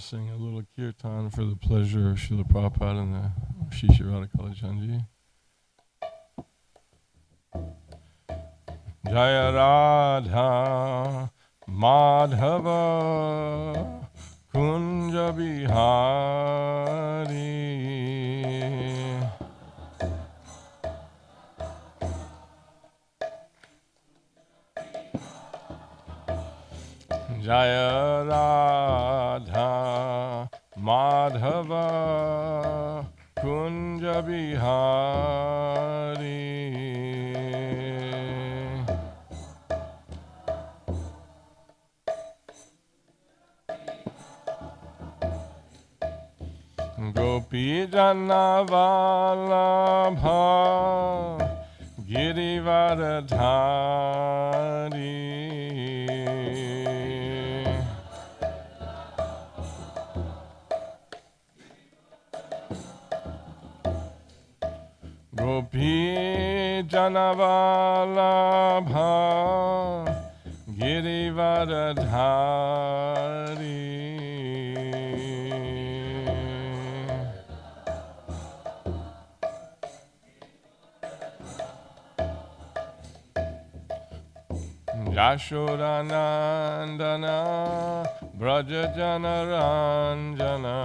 sing a little kirtan for the pleasure of Srila Prabhupada and the Shishya Radha Kalachandji. Jaya Radha Madhava Kunja Bihari Jaya Radha Madhava Kunja Bihari Gopi Jana Vallabha Girivardhari Gopi Jana Vallabha Girivardhari Yashodanandana Brajajana Ranjana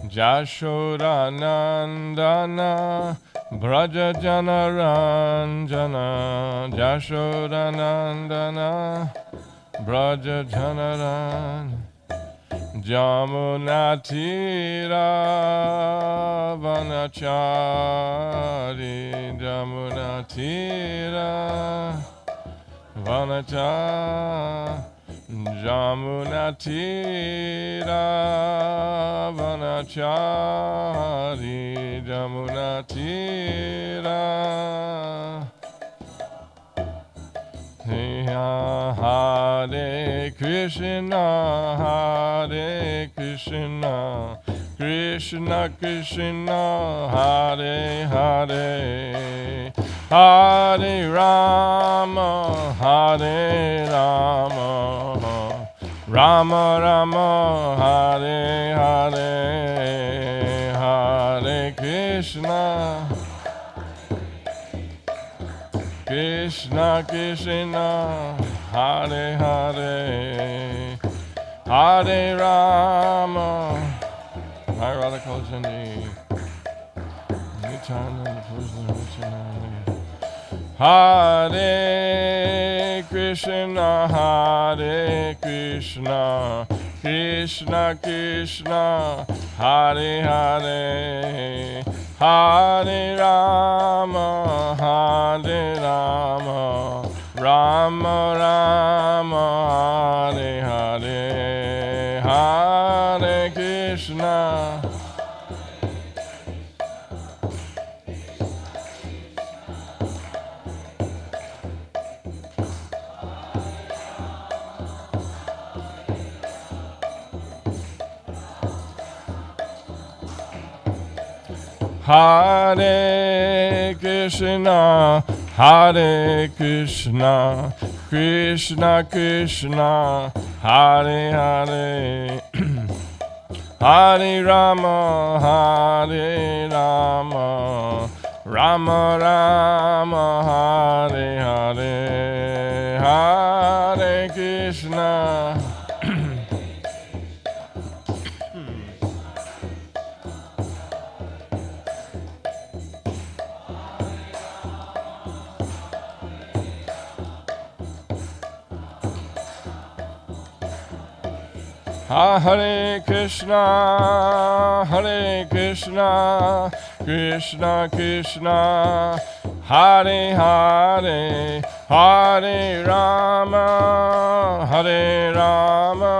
Jashodanandana Brajajana Ranjana Jashodanandana Brajajana Ranjana Jamunatira Vanachari Jamunatira Vanachari Jamunatira Vanachari Jamunatira Hare Krishna, Hare Krishna, Krishna Krishna, Hare Hare, Hare Rama, Hare Rama, Rama Rama, Hare Hare, Hare Krishna, Krishna Krishna, Hare Hare, Hare Rama, Hare Radha Kalachandji, Hare Krishna, Hare Krishna, Krishna Krishna, Hare Hare, Hare Rama, Hare Rama, Rama Rama, Hare Hare, Hare Krishna, Hare Krishna, Hare Krishna, Krishna Krishna, Hare Hare, Hare Rama, Hare Rama, Rama Rama, Hare Hare, Hare Krishna. Hare Krishna, Hare Krishna, Krishna Krishna, Hare Hare, Hare Rama, Hare Rama,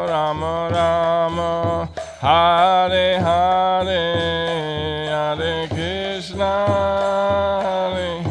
Rama Rama, Hare Hare, Hare Krishna, Hare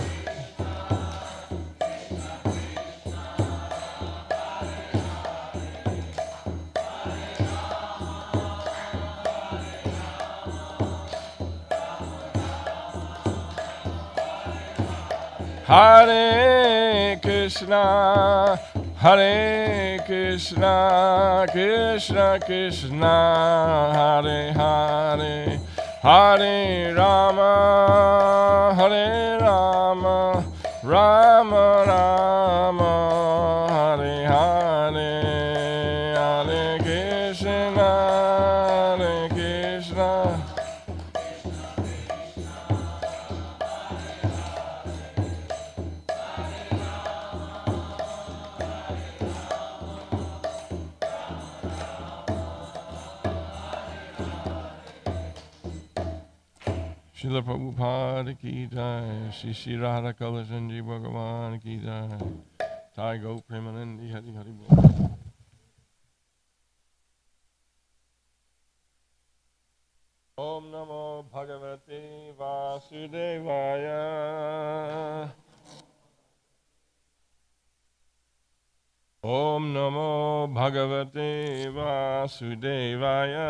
Hare Krishna, Hare Krishna, Krishna Krishna, Hare Hare, Hare Rama, Hare Rama, Rama Rama, Hare Hare, Hare Krishna, Hare Krishna. Srila Prabhupada ki jai, Shri Shri Radha Kalachandji Bhagavan ki jai, Thai Go Premanandi Hari Hari Bol. Om Namo Bhagavate Vasudevaya. Om Namo Bhagavate Vasudevaya.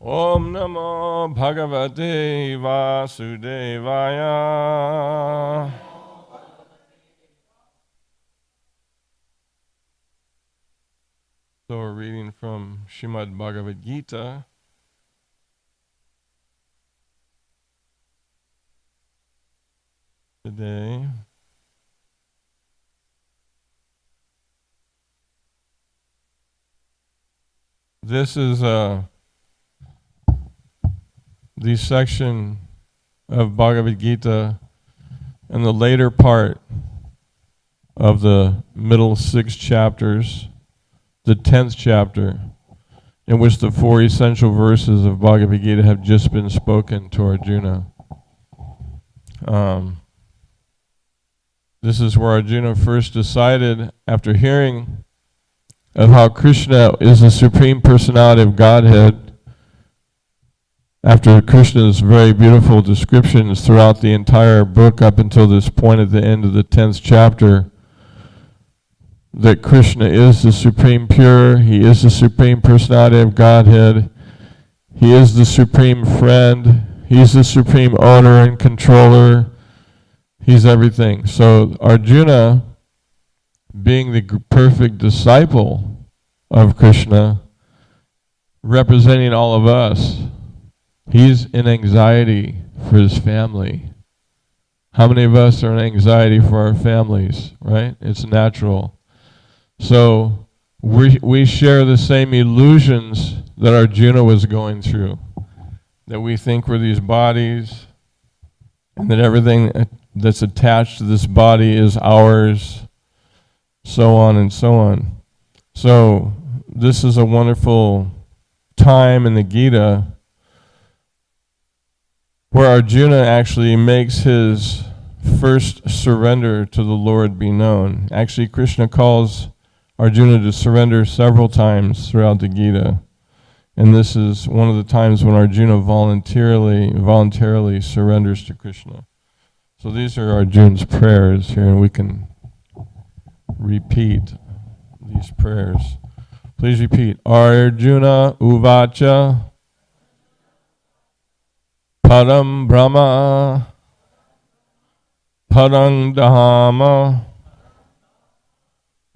Om Namo Bhagavate Vasudevaya. So we're reading from Srimad Bhagavad Gita. Today. This is the section of Bhagavad Gita and the later part of the middle 6 chapters, the 10th chapter, in which the 4 essential verses of Bhagavad Gita have just been spoken to Arjuna. This is where Arjuna first decided, after hearing of how Krishna is the Supreme Personality of Godhead, after Krishna's very beautiful descriptions throughout the entire book up until this point at the end of the 10th chapter, that Krishna is the Supreme Pure, He is the Supreme Personality of Godhead, He is the Supreme Friend, He's the Supreme Owner and Controller, He's everything. So Arjuna, being the perfect disciple of Krishna, representing all of us, he's in anxiety for his family. How many of us are in anxiety for our families, right? It's natural. So we share the same illusions that Arjuna was going through, that we think we're these bodies, and that everything that's attached to this body is ours, so on and so on. So this is a wonderful time in the Gita where Arjuna actually makes his first surrender to the Lord be known. Actually, Krishna calls Arjuna to surrender several times throughout the Gita. And this is one of the times when Arjuna voluntarily surrenders to Krishna. So these are Arjuna's prayers here, and we can repeat these prayers. Please repeat. Arjuna Uvacha Param Brahma Parang Dhama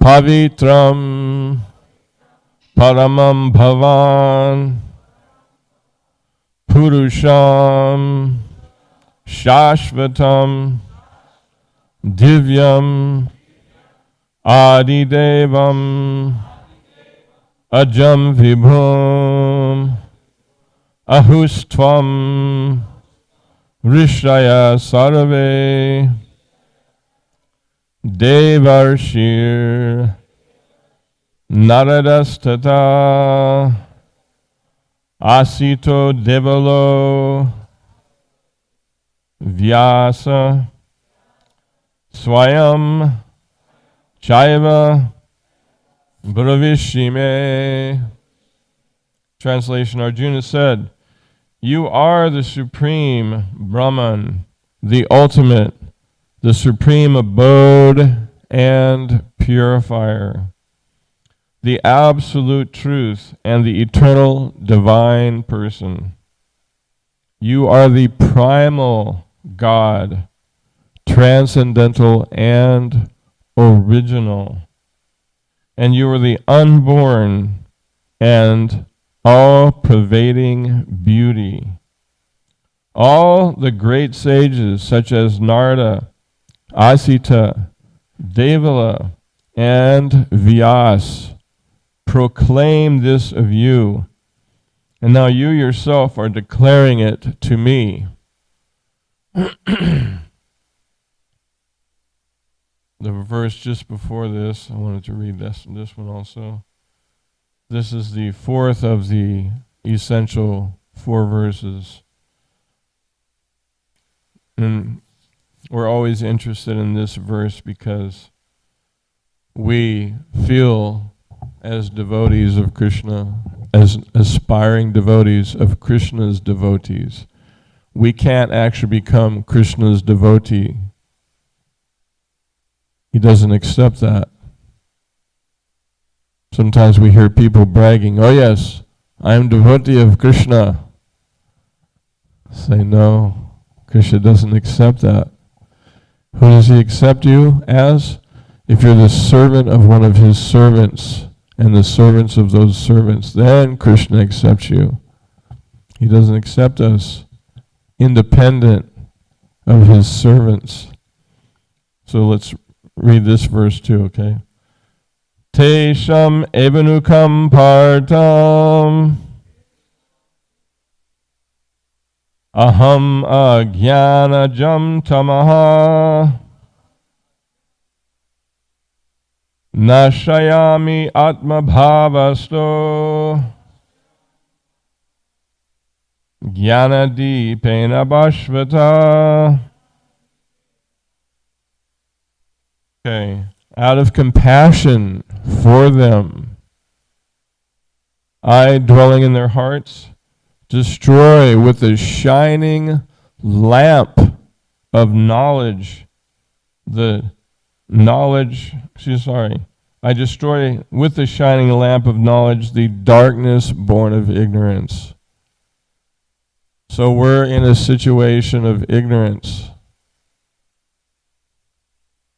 Pavitram Paramam Bhavan Purusham Shashvatam Divyam Adidevam Ajam Vibhum Ahustvam Rishaya Sarve Devarshir Naradastata Asito Devalo Vyasa Swayam Chaiva Bravishime. Translation: Arjuna said, "You are the supreme Brahman, the ultimate, the supreme abode and purifier, the absolute truth and the eternal divine person. You are the primal God, transcendental and original. And you are the unborn and all-pervading beauty. All the great sages, such as Narada, Asita, Devala, and Vyas, proclaim this of you, and now you yourself are declaring it to me. The verse just before this, I wanted to read this one also. This is the fourth of the essential 4 verses. And we're always interested in this verse because we feel, as devotees of Krishna, as aspiring devotees of Krishna's devotees, we can't actually become Krishna's devotee. He doesn't accept that. Sometimes we hear people bragging, oh yes, I am devotee of Krishna. Say no, Krishna doesn't accept that. Who does he accept you as? If you're the servant of one of his servants, and the servants of those servants, then Krishna accepts you. He doesn't accept us independent of his servants. So let's read this verse too, okay? Tesham evanukam partam aham ajnanajam tamaha nashayami atma bhavasto jnanadipena bhashvata. Okay. Out of compassion for them, I, dwelling in their hearts, destroy with the shining lamp of knowledge I destroy with the shining lamp of knowledge the darkness born of ignorance. So we're in a situation of ignorance,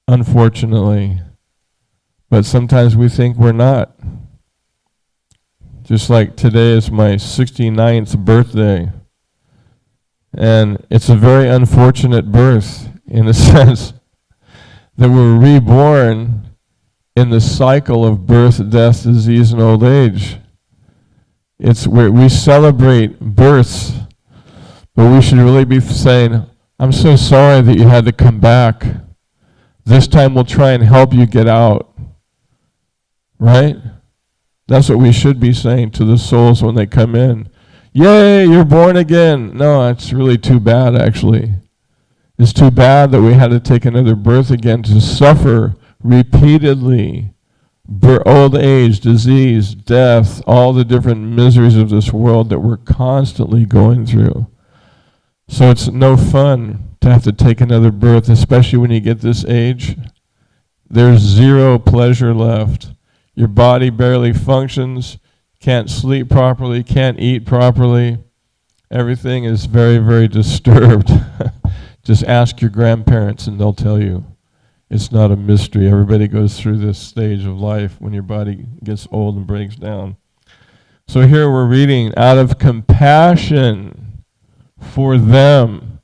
unfortunately. But sometimes we think we're not. Just like today is my 69th birthday. And it's a very unfortunate birth in the sense that we're reborn in the cycle of birth, death, disease, and old age. It's where we celebrate births, but we should really be saying, I'm so sorry that you had to come back. This time we'll try and help you get out. Right? That's what we should be saying to the souls when they come in. Yay, you're born again. No, it's really too bad, actually. It's too bad that we had to take another birth again to suffer repeatedly old age, disease, death, all the different miseries of this world that we're constantly going through. So it's no fun to have to take another birth, especially when you get this age. There's zero pleasure left. Your body barely functions, can't sleep properly, can't eat properly. Everything is very, very disturbed. Just ask your grandparents and they'll tell you. It's not a mystery. Everybody goes through this stage of life when your body gets old and breaks down. So here we're reading, out of compassion for them.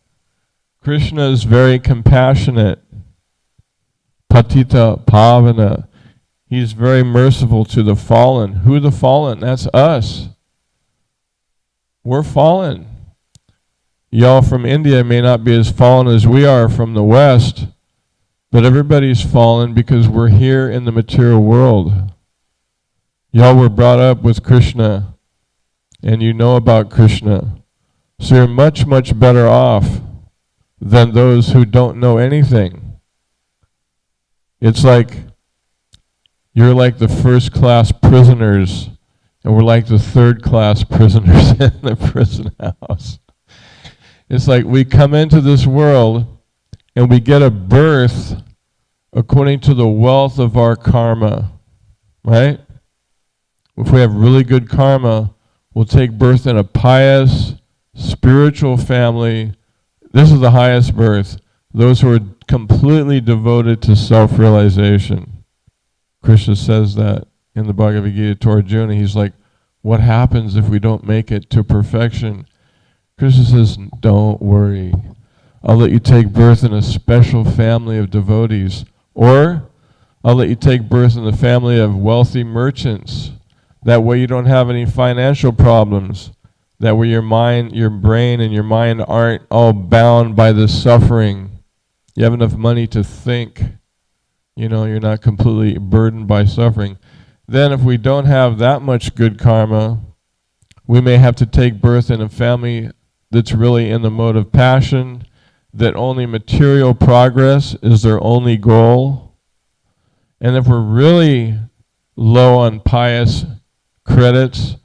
Krishna is very compassionate. Patita Pavana. He's very merciful to the fallen. Who are the fallen? That's us. We're fallen. Y'all from India may not be as fallen as we are from the West, but everybody's fallen because we're here in the material world. Y'all were brought up with Krishna, and you know about Krishna. So you're much, much better off than those who don't know anything. It's like you're like the first-class prisoners, and we're like the third-class prisoners in the prison house. It's like we come into this world, and we get a birth according to the wealth of our karma, right? If we have really good karma, we'll take birth in a pious, spiritual family. This is the highest birth. Those who are completely devoted to self-realization. Krishna says that in the Bhagavad Gita to Arjuna. He's like, what happens if we don't make it to perfection? Krishna says, don't worry. I'll let you take birth in a special family of devotees. Or I'll let you take birth in the family of wealthy merchants. That way you don't have any financial problems. That way your mind, your brain and your mind aren't all bound by the suffering. You have enough money to think. You're not completely burdened by suffering. Then if we don't have that much good karma, we may have to take birth in a family that's really in the mode of passion, that only material progress is their only goal. And if we're really low on pious credits,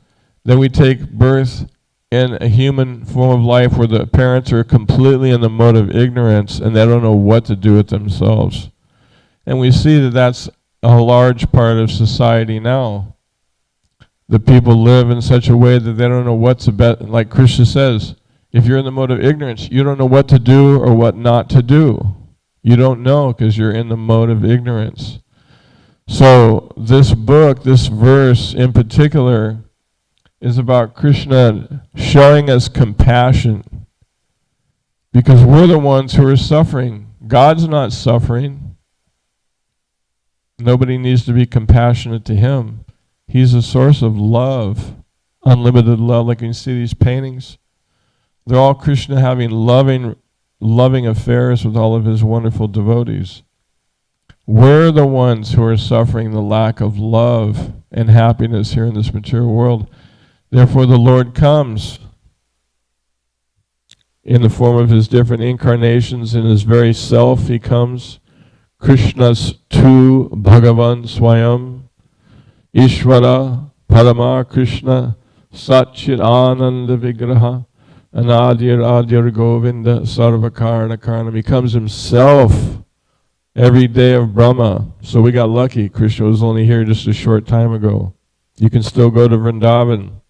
then we take birth in a human form of life where the parents are completely in the mode of ignorance and they don't know what to do with themselves. And we see that that's a large part of society now. The people live in such a way that they don't know what's about. Like Krishna says, if you're in the mode of ignorance, you don't know what to do or what not to do. You don't know because you're in the mode of ignorance. So this book, this verse in particular, is about Krishna showing us compassion. Because we're the ones who are suffering. God's not suffering. Nobody needs to be compassionate to him. He's a source of love, unlimited love. Like you can see these paintings. They're all Krishna having loving affairs with all of his wonderful devotees. We're the ones who are suffering the lack of love and happiness here in this material world. Therefore the Lord comes in the form of his different incarnations. In his very self he comes. Krishna's tu Bhagavan Swayam, Ishvara Parama Krishna, Satchit Ananda Vigraha, Anadir Adir Govinda Sarvakarna Karnam. He comes himself every day of Brahma. So we got lucky. Krishna was only here just a short time ago. You can still go to Vrindavan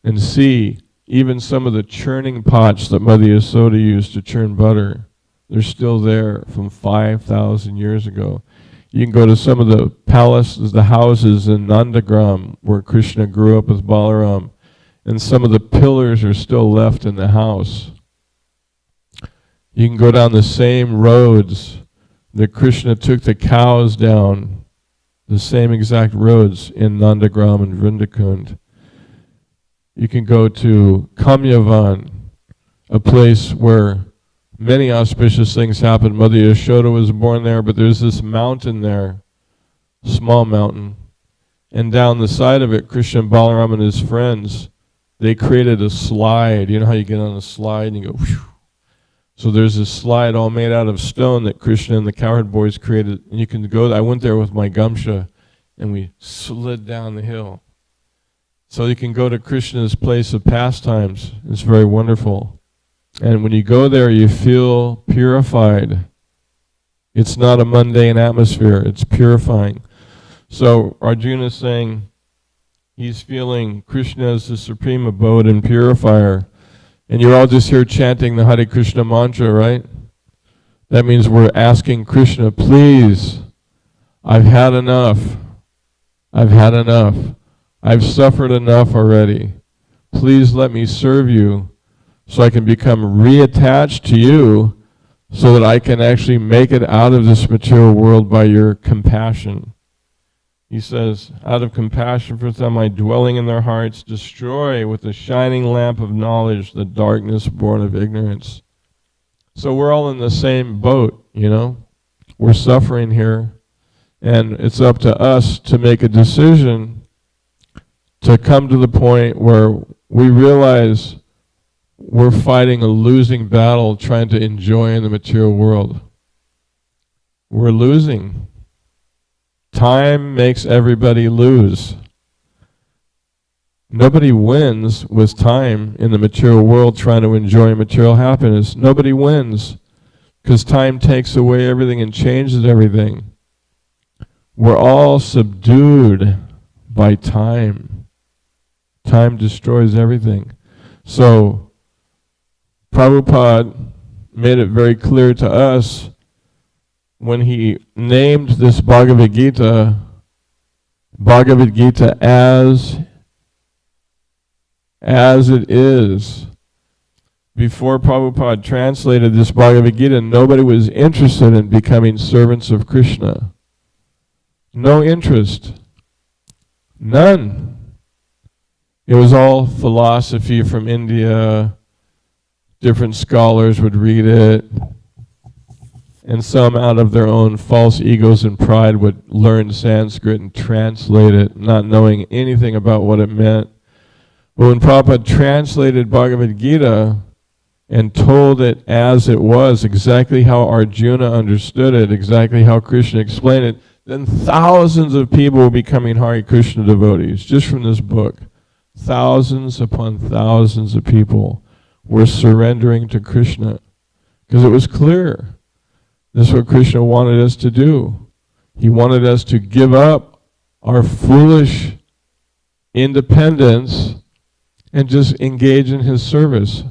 and see even some of the churning pots that Mother Yasoda used to churn butter. They're still there from 5,000 years ago. You can go to some of the palaces, the houses in Nandagram where Krishna grew up with Balaram, and some of the pillars are still left in the house. You can go down the same roads that Krishna took the cows down, the same exact roads in Nandagram and Vrindakund. You can go to Kamyavan, a place where many auspicious things happened. Mother Yashoda was born there, but there's this mountain there, small mountain, and down the side of it, Krishna and Balaram and his friends, they created a slide. You know how you get on a slide and you go, whew. So there's this slide all made out of stone that Krishna and the cowherd boys created, and you can go. I went there with my gamsha, and we slid down the hill. So you can go to Krishna's place of pastimes. It's very wonderful. And when you go there, you feel purified. It's not a mundane atmosphere. It's purifying. So Arjuna is saying he's feeling Krishna as the supreme abode and purifier. And you're all just here chanting the Hare Krishna mantra, right? That means we're asking Krishna, please, I've had enough. I've had enough. I've suffered enough already. Please let me serve you so I can become reattached to you so that I can actually make it out of this material world by your compassion. He says, out of compassion for them, I dwelling in their hearts, destroy with the shining lamp of knowledge the darkness born of ignorance. So we're all in the same boat, you know. We're suffering here, and it's up to us to make a decision to come to the point where we realize we're fighting a losing battle trying to enjoy in the material world. We're losing. Time makes everybody lose. Nobody wins with time in the material world trying to enjoy material happiness. Nobody wins because time takes away everything and changes everything. We're all subdued by time. Time destroys everything. So Prabhupada made it very clear to us when he named this Bhagavad Gita as it is. Before Prabhupada translated this Bhagavad Gita, nobody was interested in becoming servants of Krishna. No interest. None. It was all philosophy from India. Different scholars would read it, and some out of their own false egos and pride would learn Sanskrit and translate it, not knowing anything about what it meant. But when Prabhupada translated Bhagavad Gita and told it as it was, exactly how Arjuna understood it, exactly how Krishna explained it, then thousands of people were becoming Hare Krishna devotees, just from this book. Thousands upon thousands of people were surrendering to Krishna, because it was clear. This is what Krishna wanted us to do. He wanted us to give up our foolish independence and just engage in His service.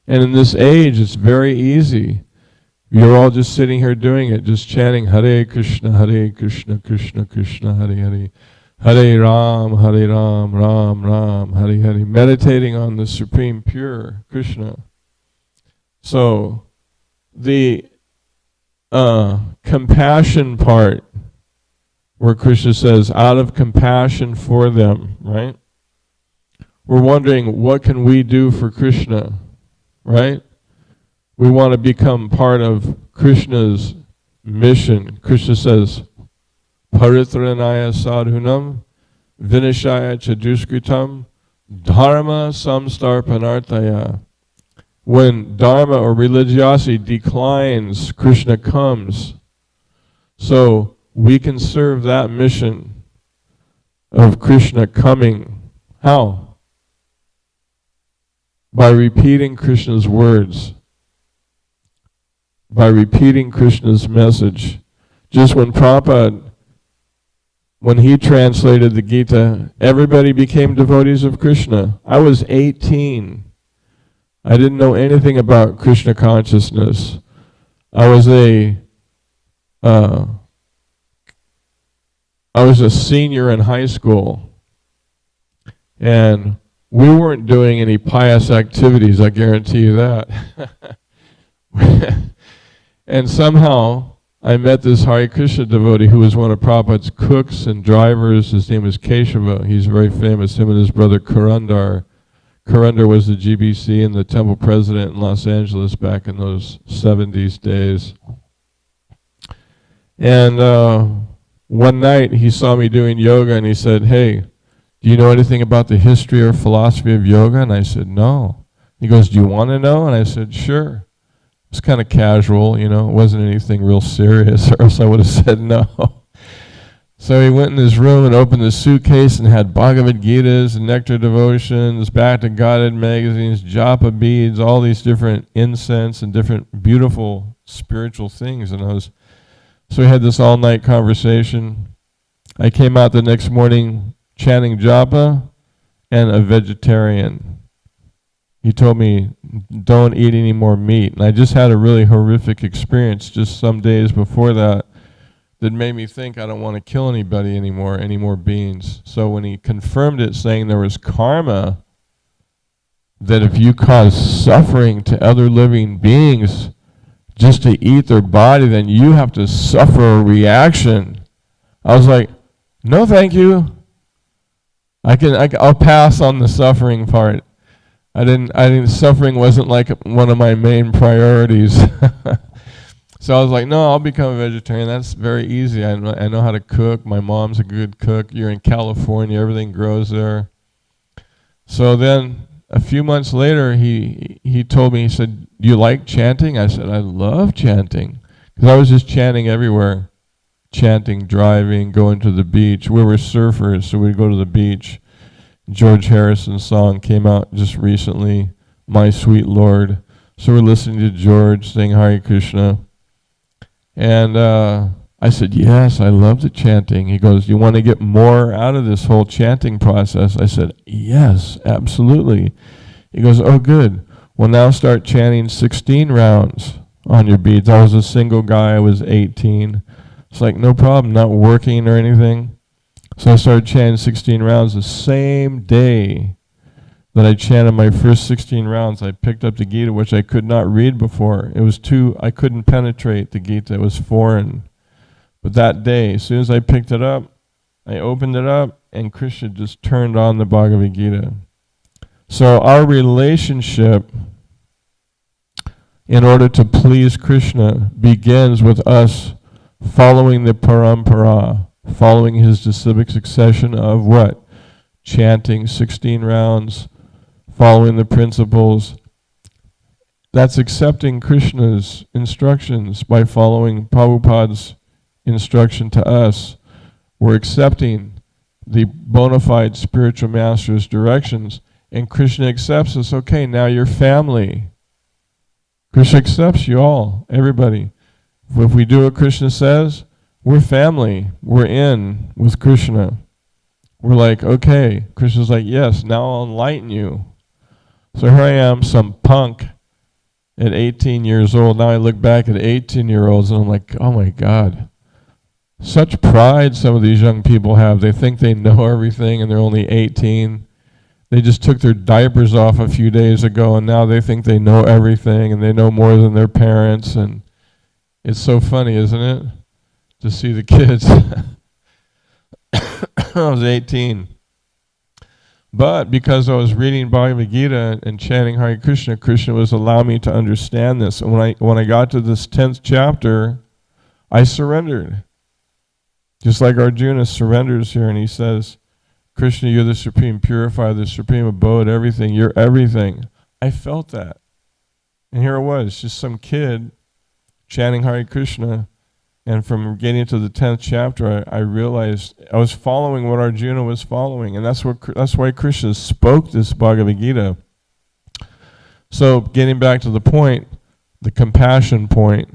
And in this age, it's very easy. You're all just sitting here doing it, just chanting Hare Krishna, Krishna Krishna, Hare Hare. Hare Ram, Ram Ram, Hare Hare. Meditating on the Supreme Pure, Krishna. So, the compassion part, where Krishna says, out of compassion for them, right? We're wondering, what can we do for Krishna, right? We want to become part of Krishna's mission. Krishna says, Paritranaya sadhunam, vinashaya chaduskritam, dharma samstarpanartaya. When dharma or religiosity declines, Krishna comes. So we can serve that mission of Krishna coming. How? By repeating Krishna's words. By repeating Krishna's message. Just when Prabhupada, when he translated the Gita, everybody became devotees of Krishna. I was 18. I didn't know anything about Krishna consciousness. I was a senior in high school, and we weren't doing any pious activities, I guarantee you that. And somehow I met this Hare Krishna devotee who was one of Prabhupada's cooks and drivers. His name was Keshava. He's very famous, him and his brother Karandar. Karandar was the GBC and the temple president in Los Angeles back in those 70s days. And one night he saw me doing yoga and he said, "Hey, do you know anything about the history or philosophy of yoga?" And I said, "No." He goes, "Do you want to know?" And I said, "Sure." It was kind of casual, you know, it wasn't anything real serious, or else I would have said no. So he went in his room and opened the suitcase and had Bhagavad Gitas and Nectar Devotions, Back to Godhead magazines, japa beads, all these different incense and different beautiful spiritual things. And so we had this all-night conversation. I came out the next morning chanting japa and a vegetarian. He told me, don't eat any more meat. And I just had a really horrific experience just some days before that made me think I don't want to kill anybody anymore, any more beings. So when he confirmed it, saying there was karma, that if you cause suffering to other living beings just to eat their body, then you have to suffer a reaction. I was like, no thank you. I'll pass on the suffering part. Suffering wasn't like one of my main priorities. So I was like, no, I'll become a vegetarian. That's very easy. I know how to cook. My mom's a good cook. You're in California. Everything grows there. So then a few months later, he told me, he said, "Do you like chanting?" I said, "I love chanting." Because I was just chanting everywhere. Chanting, driving, going to the beach. We were surfers, so we'd go to the beach. George Harrison's song came out just recently, My Sweet Lord. So we're listening to George sing Hare Krishna. And I said, yes, I love the chanting. He goes, you want to get more out of this whole chanting process? I said, yes, absolutely. He goes, oh, good. Well, now start chanting 16 rounds on your beads. I was a single guy, I was 18. It's like, no problem, not working or anything. So I started chanting 16 rounds. The same day that I chanted my first 16 rounds, I picked up the Gita, which I could not read before. It was I couldn't penetrate the Gita, it was foreign. But that day, as soon as I picked it up, I opened it up, and Krishna just turned on the Bhagavad Gita. So our relationship, in order to please Krishna, begins with us following the parampara, following his disciplic succession of what? Chanting 16 rounds, following the principles. That's accepting Krishna's instructions by following Prabhupada's instruction to us. We're accepting the bona fide spiritual master's directions, and Krishna accepts us. Okay, now you're family. Krishna accepts you all, everybody. If we do what Krishna says, we're family. We're in with Krishna. We're like, okay. Krishna's like, yes, now I'll enlighten you. So here I am, some punk at 18 years old. Now I look back at 18-year-olds and I'm like, oh my God. Such pride some of these young people have. They think they know everything and they're only 18. They just took their diapers off a few days ago and now they think they know everything and they know more than their parents. And it's so funny, isn't it? To see the kids. I was 18. But because I was reading Bhagavad Gita and chanting Hare Krishna, Krishna was allowing me to understand this. And when I got to this 10th chapter, I surrendered. Just like Arjuna surrenders here and he says, Krishna, you're the supreme purifier, the supreme abode, everything, you're everything. I felt that. And here it was, just some kid chanting Hare Krishna. And from getting to the 10th chapter, I realized I was following what Arjuna was following. And that's why Krishna spoke this Bhagavad Gita. So getting back to the point, the compassion point,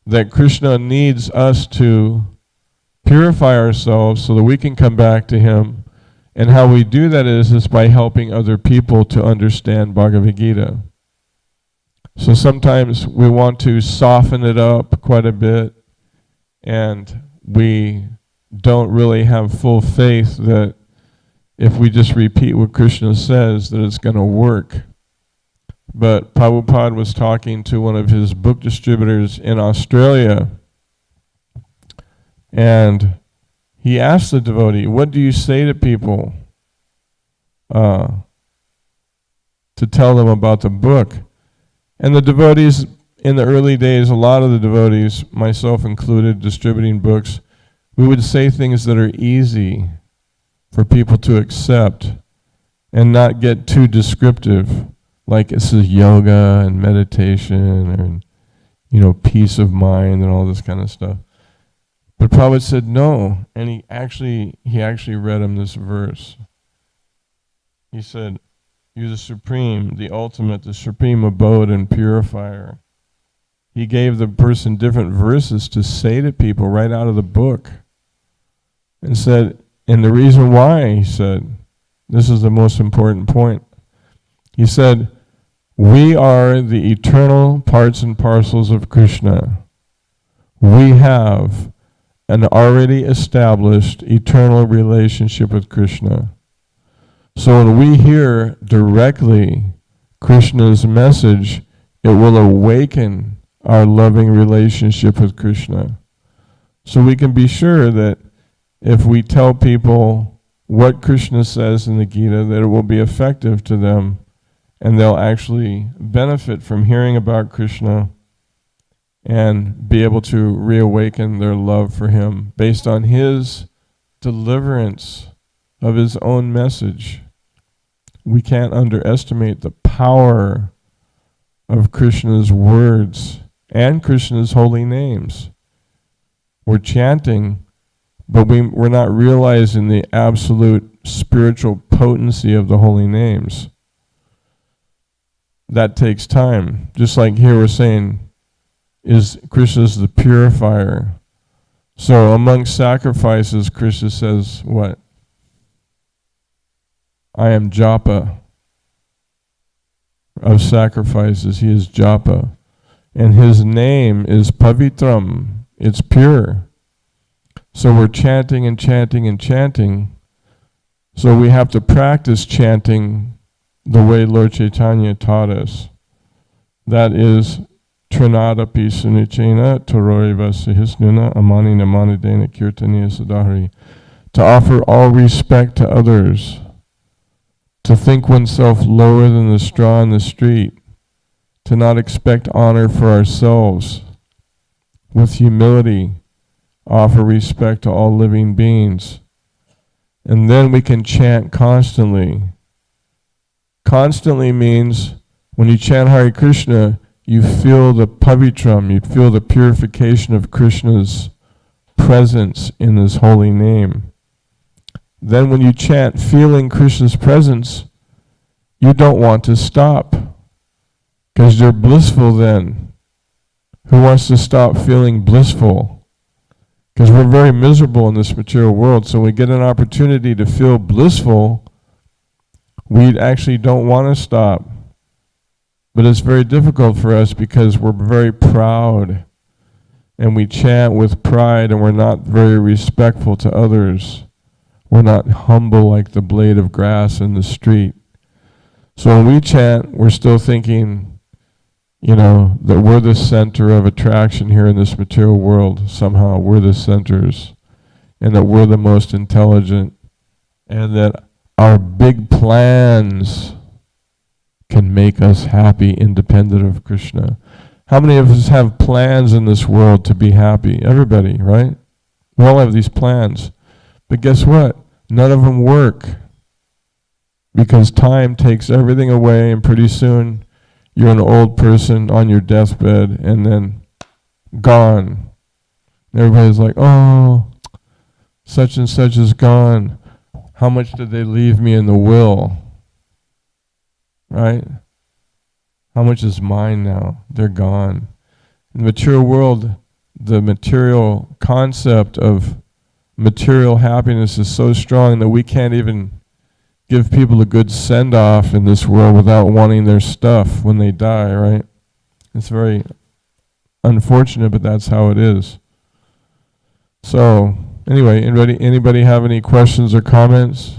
that Krishna needs us to purify ourselves so that we can come back to him. And how we do that is by helping other people to understand Bhagavad Gita. So sometimes we want to soften it up quite a bit, and we don't really have full faith that if we just repeat what Krishna says, that it's going to work. But Prabhupada was talking to one of his book distributors in Australia, and he asked the devotee, what do you say to people to tell them about the book? And the devotees, in the early days, a lot of the devotees, myself included, distributing books, we would say things that are easy for people to accept and not get too descriptive, like this is yoga and meditation and, peace of mind and all this kind of stuff. But Prabhupada said no, and he actually read him this verse. He said, you're the supreme, the ultimate, the supreme abode and purifier. He gave the person different verses to say to people right out of the book. And said, and the reason why, he said, this is the most important point. He said, we are the eternal parts and parcels of Krishna. We have an already established eternal relationship with Krishna. So when we hear directly Krishna's message, it will awaken our loving relationship with Krishna. So we can be sure that if we tell people what Krishna says in the Gita, that it will be effective to them and they'll actually benefit from hearing about Krishna and be able to reawaken their love for him based on his deliverance of his own message. We can't underestimate the power of Krishna's words and Krishna's holy names. We're chanting, but we're not realizing the absolute spiritual potency of the holy names. That takes time. Just like here we're saying, Krishna's the purifier. So among sacrifices, Krishna says what? I am japa. of sacrifices. He is japa. And his name is pavitram. It's pure. So we're chanting and chanting and chanting. So we have to practice chanting the way Lord Chaitanya taught us. That is Trinadapi Sunichena Toroiva Sahisnuna Amani Namanidena Kirtaniya Sadhari. To offer all respect to others. To think oneself lower than the straw in the street. To not expect honor for ourselves. With humility, offer respect to all living beings. And then we can chant constantly. Constantly means when you chant Hare Krishna, you feel the pavitram, you feel the purification of Krishna's presence in his holy name. Then when you chant feeling Krishna's presence, you don't want to stop, because you're blissful then. Who wants to stop feeling blissful? Because we're very miserable in this material world, so when we get an opportunity to feel blissful, we actually don't want to stop. But it's very difficult for us because we're very proud, and we chant with pride, and we're not very respectful to others. We're not humble like the blade of grass in the street. So when we chant, we're still thinking, that we're the center of attraction here in this material world. Somehow we're the centers, and that we're the most intelligent, and that our big plans can make us happy independent of Krishna. How many of us have plans in this world to be happy? Everybody, right? We all have these plans. But guess what? None of them work. Because time takes everything away, and pretty soon you're an old person on your deathbed and then gone. And everybody's like, oh, such and such is gone. How much did they leave me in the will? Right? How much is mine now? They're gone. In the material world, the material concept of material happiness is so strong that we can't even give people a good send-off in this world without wanting their stuff when they die, right? It's very unfortunate, but that's how it is. So, anyway, anybody have any questions or comments?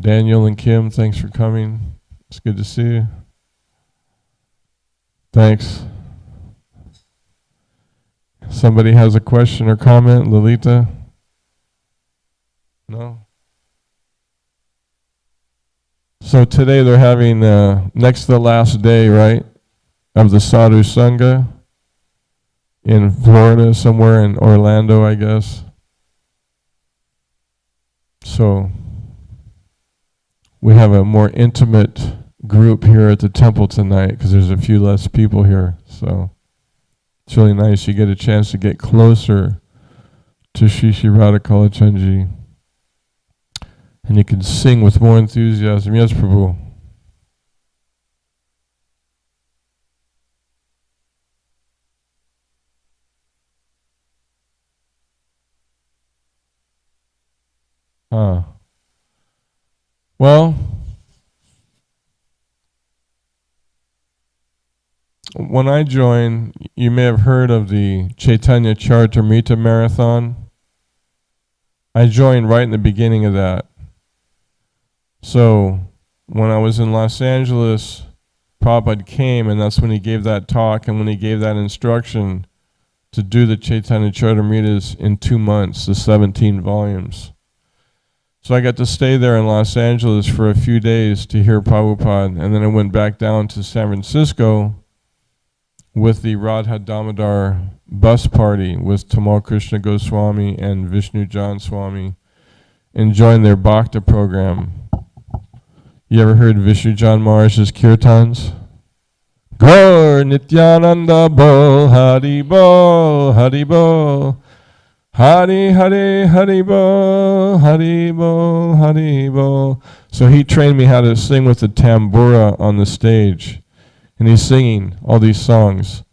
Daniel and Kim, thanks for coming. It's good to see you. Thanks. Somebody has a question or comment? Lolita? No? So today they're having, next to the last day, right, of the Sadhu Sangha in Florida, somewhere in Orlando, I guess. So we have a more intimate group here at the temple tonight because there's a few less people here. So it's really nice. You get a chance to get closer to Shri Shri Radha Kalachandji. And you can sing with more enthusiasm. Yes, Prabhu. Well, when I joined, you may have heard of the Chaitanya Charitamrita Marathon. I joined right in the beginning of that. So when I was in Los Angeles, Prabhupada came, and that's when he gave that talk, and when he gave that instruction to do the Chaitanya Charitamritas in 2 months, the 17 volumes. So I got to stay there in Los Angeles for a few days to hear Prabhupada, and then I went back down to San Francisco with the Radha Damodar bus party with Tamal Krishna Goswami and Vishnu Jan Swami, and joined their Bhakta program. You ever heard Vishnu Jan Maharaj's kirtans? Gaur Nityananda Bol Hari Bol Hari Bol Hari Hari Hari Bol Hari Bol Hari Bol. So he trained me how to sing with the tambura on the stage. And he's singing all these songs.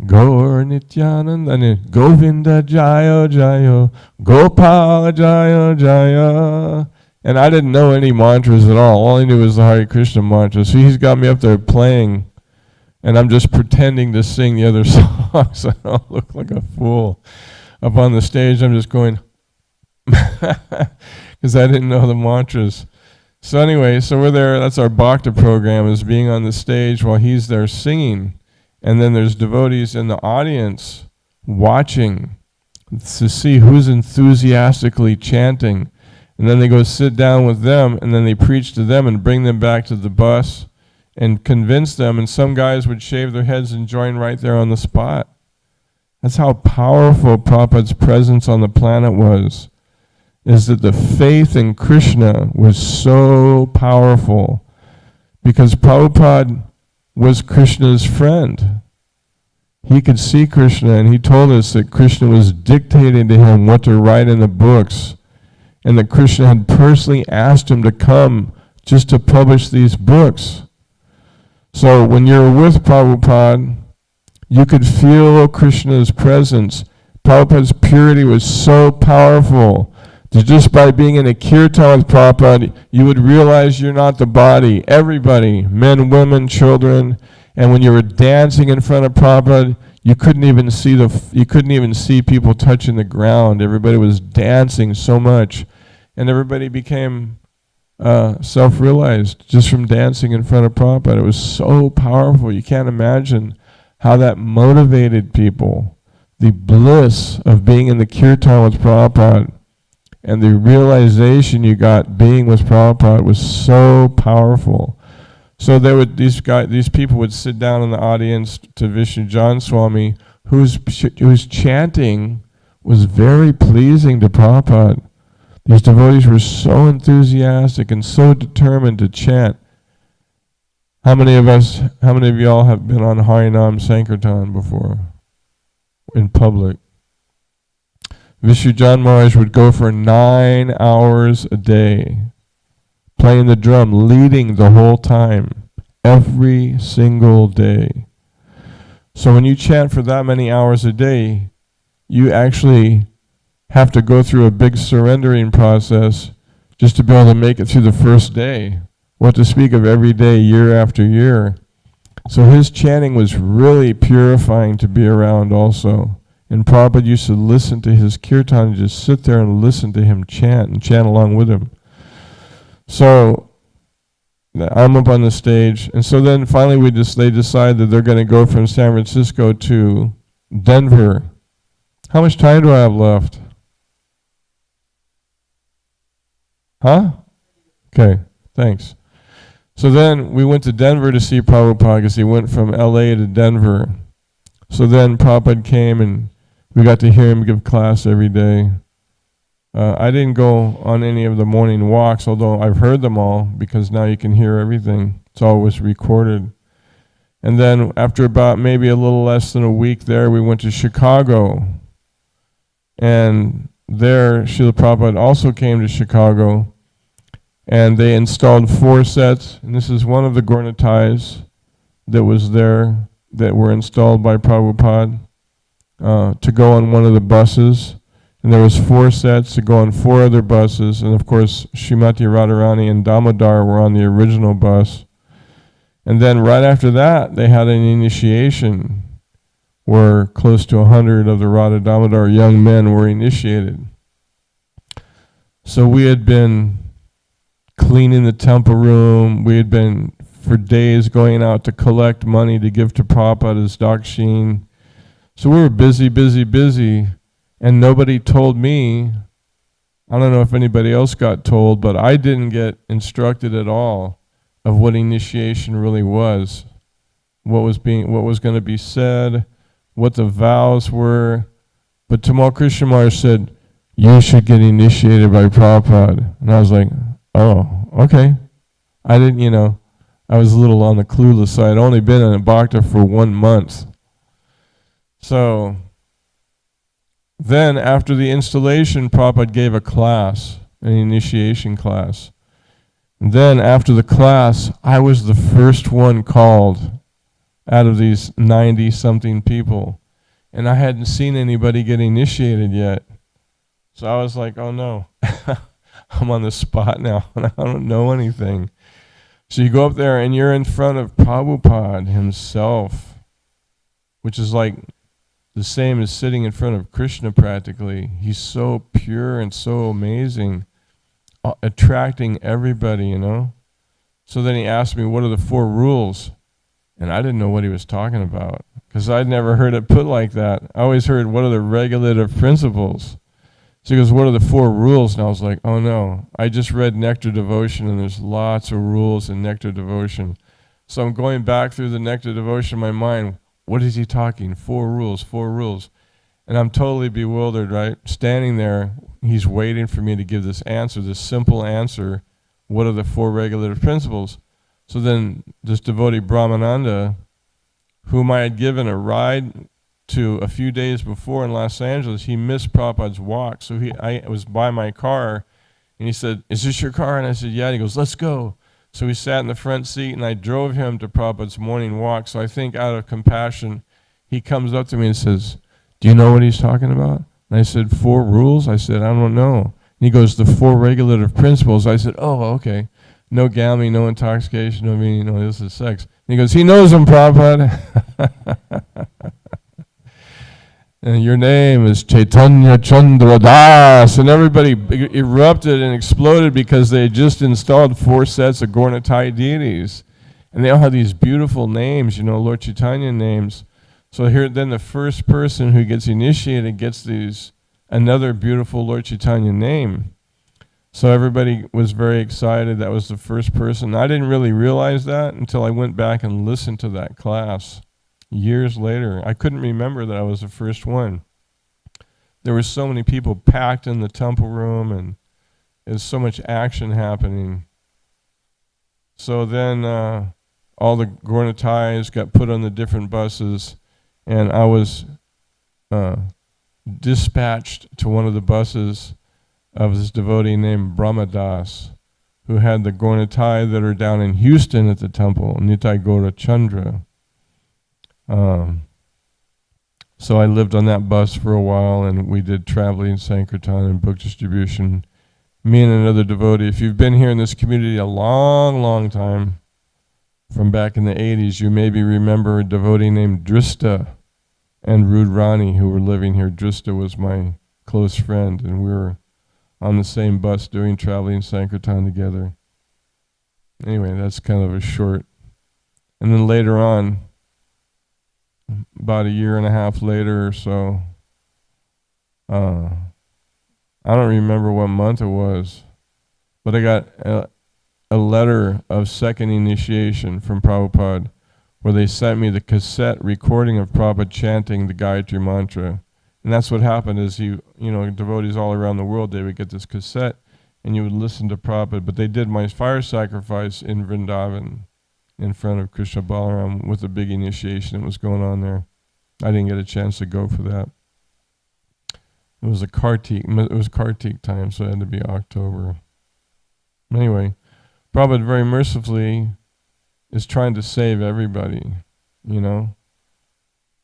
Gaur Nityananda, and then Govinda Jaya Jaya, Gopal Jaya Jaya, And I didn't know any mantras at all. All I knew was the Hare Krishna mantra. So he's got me up there playing, and I'm just pretending to sing the other songs. I don't look like a fool. Up on the stage, I'm just going, because I didn't know the mantras. So anyway, so we're there, that's our Bhakta program, is being on the stage while he's there singing. And then there's devotees in the audience watching to see who's enthusiastically chanting. And then they go sit down with them, and then they preach to them and bring them back to the bus and convince them. And some guys would shave their heads and join right there on the spot. That's how powerful Prabhupada's presence on the planet was, is that the faith in Krishna was so powerful because Prabhupada was Krishna's friend. He could see Krishna, and he told us that Krishna was dictating to him what to write in the books, and that Krishna had personally asked him to come just to publish these books. So when you're with Prabhupada, you could feel Krishna's presence. Prabhupada's purity was so powerful that just by being in a kirtan with Prabhupada, you would realize you're not the body. Everybody, men, women, children, and when you were dancing in front of Prabhupada, you couldn't even see people touching the ground. Everybody was dancing so much, and everybody became self-realized just from dancing in front of Prabhupada. It was so powerful. You can't imagine how that motivated people. The bliss of being in the kirtan with Prabhupada and the realization you got being with Prabhupada was so powerful. So these people would sit down in the audience to Vishnu Jan Swami, whose chanting was very pleasing to Prabhupada. These devotees were so enthusiastic and so determined to chant. How many of y'all have been on Harinam Sankirtan before? In public. Vishnu Jan Maharaj would go for 9 hours a day, playing the drum, leading the whole time, every single day. So when you chant for that many hours a day, you actually have to go through a big surrendering process just to be able to make it through the first day. What to speak of every day, year after year. So his chanting was really purifying to be around also. And Prabhupada used to listen to his kirtan and just sit there and listen to him chant and chant along with him. So I'm up on the stage, and so then finally they decide that they're going to go from San Francisco to Denver. How much time do I have left? Huh? Okay, thanks. So then we went to Denver to see Prabhupada because he went from LA to Denver. So then Prabhupada came and we got to hear him give class every day. I didn't go on any of the morning walks, although I've heard them all because now you can hear everything. It's always recorded. And then after about maybe a little less than a week there, we went to Chicago. And there, Srila Prabhupada also came to Chicago. And they installed 4 sets. And this is one of the Gornitais that was there that were installed by Prabhupada to go on one of the buses. And there was 4 sets to go on 4 other buses. And of course, Srimati Radharani and Damodar were on the original bus. And then right after that, they had an initiation where close to 100 of the Radha Damodar young men were initiated. So we had been cleaning the temple room. We had been for days going out to collect money to give to Prabhupada as dakshin. So we were busy, busy, busy. And nobody told me, I don't know if anybody else got told, but I didn't get instructed at all of what initiation really was, what was going to be said, what the vows were. But Tamal Krishna Maharaj said, you should get initiated by Prabhupada. And I was like, oh, okay. I didn't, I was a little on the clueless side. I'd only been in a bhakta for 1 month. So then after the installation, Prabhupada gave a class, an initiation class. And then after the class, I was the first one called out of these 90-something people. And I hadn't seen anybody get initiated yet. So I was like, oh no. I'm on the spot now, and I don't know anything. So you go up there, and you're in front of Prabhupada himself, which is like the same as sitting in front of Krishna practically. He's so pure and so amazing, attracting everybody, So then he asked me, what are the 4 rules? And I didn't know what he was talking about, because I'd never heard it put like that. I always heard, what are the regulative principles? So he goes, what are the 4 rules? And I was like, oh no, I just read Nectar Devotion, and there's lots of rules in Nectar Devotion. So I'm going back through the Nectar Devotion in my mind. What is he talking? 4 rules, 4 rules. And I'm totally bewildered, right? Standing there, he's waiting for me to give this answer, this simple answer. What are the 4 regulative principles? So then this devotee Brahmananda, whom I had given a ride to a few days before in Los Angeles, he missed Prabhupada's walk. So I was by my car, and he said, is this your car? And I said, yeah. And he goes, let's go. So we sat in the front seat, and I drove him to Prabhupada's morning walk. So I think out of compassion, he comes up to me and says, do you know what he's talking about? And I said, 4 rules? I said, I don't know. And he goes, the 4 regulative principles. I said, oh, okay. No gambling, no intoxication, no meaning, no illicit sex. And he goes, he knows him, Prabhupada. And your name is Chaitanya Chandra Das. And everybody erupted and exploded because they had just installed 4 sets of Gaurnatai deities. And they all have these beautiful names, Lord Chaitanya names. So here, then the first person who gets initiated gets another beautiful Lord Chaitanya name. So everybody was very excited. That was the first person. I didn't really realize that until I went back and listened to that class years later. I couldn't remember that I was the first one. There were so many people packed in the temple room, and there's so much action happening. So then all the Gaurnatais got put on the different buses, and I was dispatched to one of the buses of this devotee named Brahmadas, who had the Gaurnatai that are down in Houston at the temple, Nitai Gaura Chandra. So I lived on that bus for a while, and we did traveling, Sankirtan, and book distribution. Me and another devotee. If you've been here in this community a long, long time, from back in the 80s, you maybe remember a devotee named Drista and Rudrani, who were living here. Drista was my close friend, and we were on the same bus doing traveling Sankirtan together. Anyway, that's kind of a short. And then later on, about a year and a half later or so, I don't remember what month it was, but I got a letter of second initiation from Prabhupada, where they sent me the cassette recording of Prabhupada chanting the Gayatri mantra. And that's what happened is devotees all around the world, they would get this cassette and you would listen to Prabhupada. But they did my fire sacrifice in Vrindavan in front of Krishna Balaram with a big initiation that was going on there. I didn't get a chance to go for that. It was Kartik time, so it had to be October. Anyway, Prabhupada very mercifully is trying to save everybody,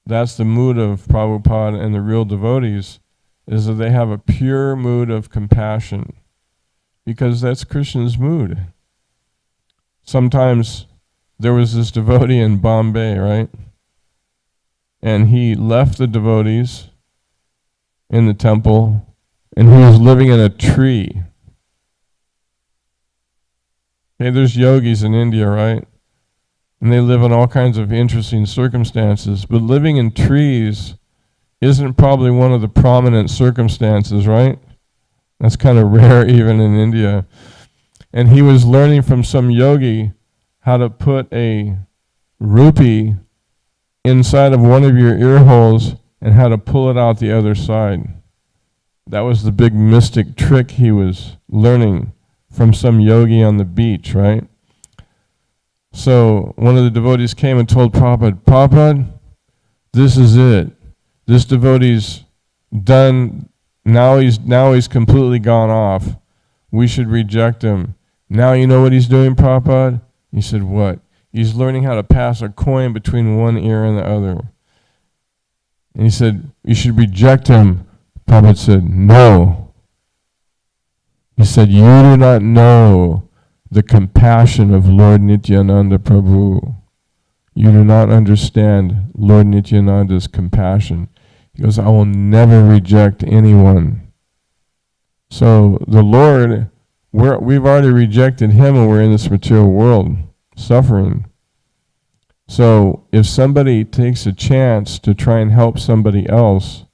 That's the mood of Prabhupada and the real devotees, is that they have a pure mood of compassion, because that's Krishna's mood. Sometimes there was this devotee in Bombay, right? And he left the devotees in the temple, and he was living in a tree. Okay, there's yogis in India, right? And they live in all kinds of interesting circumstances, but living in trees isn't probably one of the prominent circumstances, right? That's kind of rare even in India. And he was learning from some yogi how to put a rupee inside of one of your ear holes and how to pull it out the other side. That was the big mystic trick he was learning from some yogi on the beach, right? So one of the devotees came and told Prabhupada, Prabhupada, this is it. This devotee's done. Now he's completely gone off. We should reject him. Now you know what he's doing, Prabhupada? He said, what? He's learning how to pass a coin between one ear and the other. And he said, you should reject him. Prabhupada said, no. He said, you do not know the compassion of Lord Nityananda Prabhu. You do not understand Lord Nityananda's compassion. He goes, I will never reject anyone. So the Lord, we've already rejected him and we're in this material world, suffering. So if somebody takes a chance to try and help somebody else,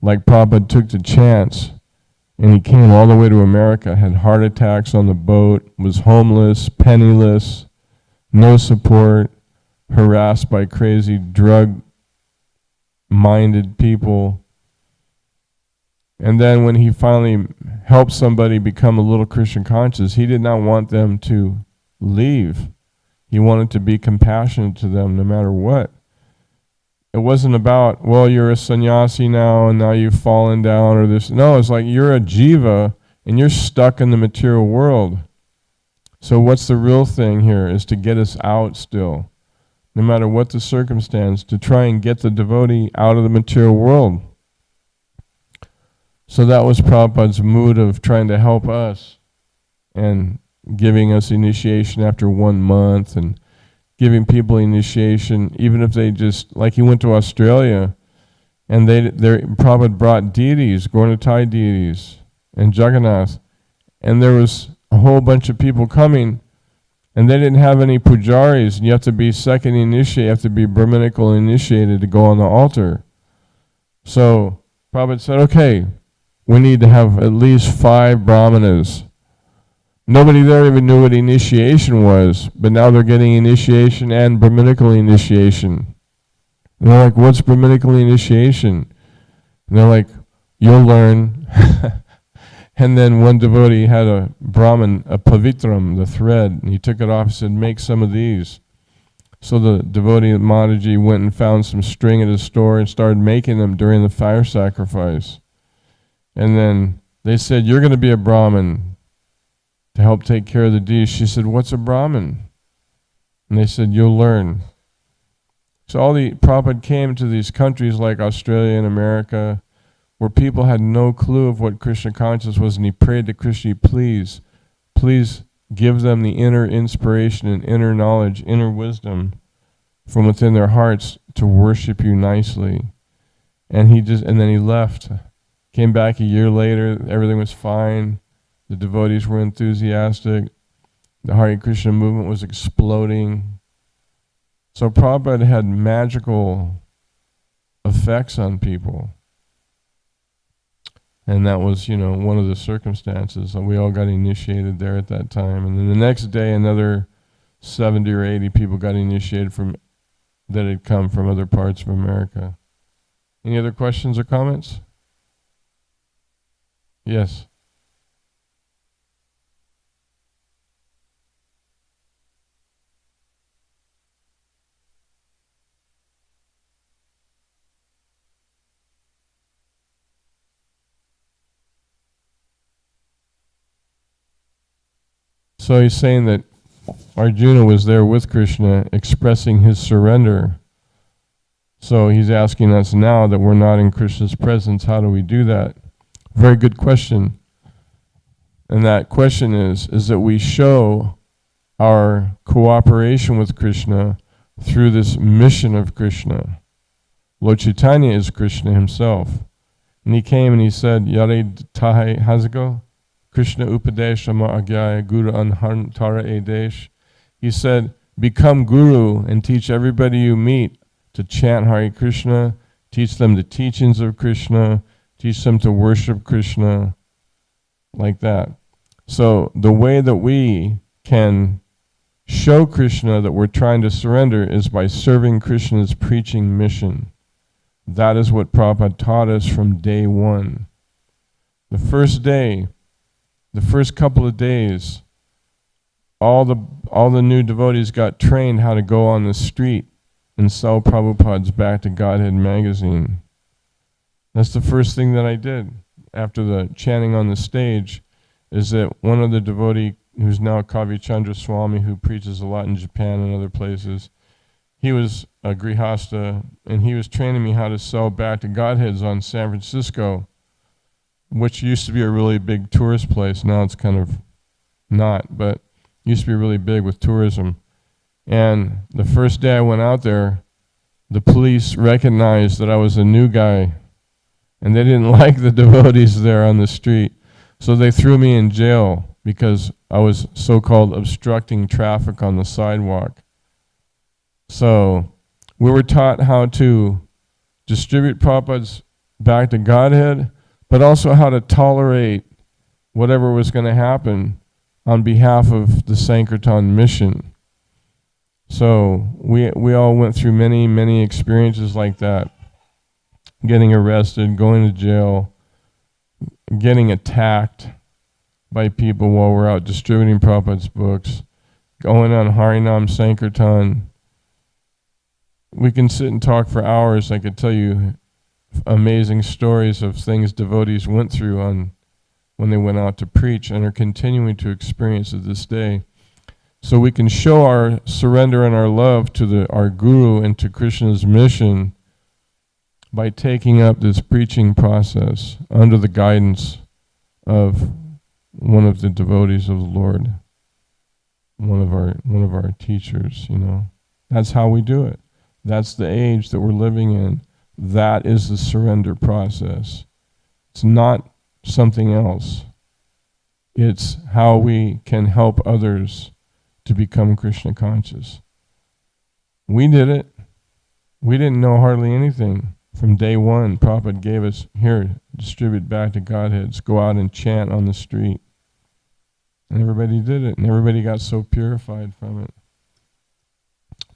like Prabhupada took the chance, and he came all the way to America, had heart attacks on the boat, was homeless, penniless, no support, harassed by crazy drug-minded people. And then when he finally helped somebody become a little Krishna conscious, he did not want them to leave. He wanted to be compassionate to them no matter what. It wasn't about, well, you're a sannyasi now and now you've fallen down or this. No, it's like you're a jiva and you're stuck in the material world. So what's the real thing here is to get us out still, no matter what the circumstance, to try and get the devotee out of the material world. So that was Prabhupada's mood of trying to help us and giving us initiation after 1 month and giving people initiation, even if they just, like he went to Australia, and Prabhupada brought deities, Gaurnatai deities, and Jagannath, and there was a whole bunch of people coming, and they didn't have any pujaris, and you have to be second initiate, you have to be Brahminical initiated to go on the altar. So Prabhupada said, okay, we need to have at least 5 brahmanas. Nobody there even knew what initiation was, but now they're getting initiation and Brahminical initiation. And they're like, what's Brahminical initiation? And they're like, you'll learn. And then one devotee had a Brahmin, a pavitram, the thread, and he took it off and said, make some of these. So the devotee at Mataji went and found some string at his store and started making them during the fire sacrifice. And then they said, you're going to be a Brahmin to help take care of the deities. She said, what's a Brahmin? And they said, you'll learn. So all the Prabhupada came to these countries like Australia and America, where people had no clue of what Krishna consciousness was, and he prayed to Krishna, please give them the inner inspiration and inner knowledge, inner wisdom from within their hearts to worship you nicely. And then he left. Came back a year later, everything was fine. The devotees were enthusiastic. The Hare Krishna movement was exploding. So Prabhupada had magical effects on people. And that was, one of the circumstances. So we all got initiated there at that time. And then the next day, another 70 or 80 people got initiated that had come from other parts of America. Any other questions or comments? Yes. So he's saying that Arjuna was there with Krishna expressing his surrender. So he's asking us now that we're not in Krishna's presence, how do we do that? Very good question. And that question is that we show our cooperation with Krishna through this mission of Krishna. Lord Chaitanya is Krishna himself. And he came and he said, Yare Tahe, how's it go? Krishna Upadesha Ma Agyaya Guru Anhantara Edesh. He said, become guru and teach everybody you meet to chant Hare Krishna, teach them the teachings of Krishna, teach them to worship Krishna, like that. So the way that we can show Krishna that we're trying to surrender is by serving Krishna's preaching mission. That is what Prabhupada taught us from day one. The first day, the first couple of days, all the new devotees got trained how to go on the street and sell Prabhupada's Back to Godhead magazine. That's the first thing that I did after the chanting on the stage, is that one of the devotee who's now Kavi Chandra Swami, who preaches a lot in Japan and other places, he was a grihasta, and he was training me how to sell Back to Godheads on San Francisco. which used to be a really big tourist place. Now it's kind of not, but used to be really big with tourism. And the first day I went out there, the police recognized that I was a new guy, and they didn't like the devotees there on the street. So they threw me in jail because I was so-called obstructing traffic on the sidewalk. So we were taught how to distribute Prabhupada's back to Godhead, but also how to tolerate whatever was going to happen on behalf of the Sankirtan mission. So we all went through many, many experiences like that. Getting arrested, going to jail, getting attacked by people while we're out distributing Prabhupada's books, going on Harinam Sankirtan. We can sit and talk for hours. I could tell you amazing stories of things devotees went through when they went out to preach and are continuing to experience to this day. So we can show our surrender and our love to our Guru and to Krishna's mission by taking up this preaching process under the guidance of one of the devotees of the Lord, one of our teachers, you know. That's how we do it. That's the age that we're living in. That is the surrender process. It's not something else. It's how we can help others to become Krishna conscious. We did it. We didn't know hardly anything. From day one, Prabhupada gave us, here, distribute back to Godheads, go out and chant on the street. And everybody did it, and everybody got so purified from it.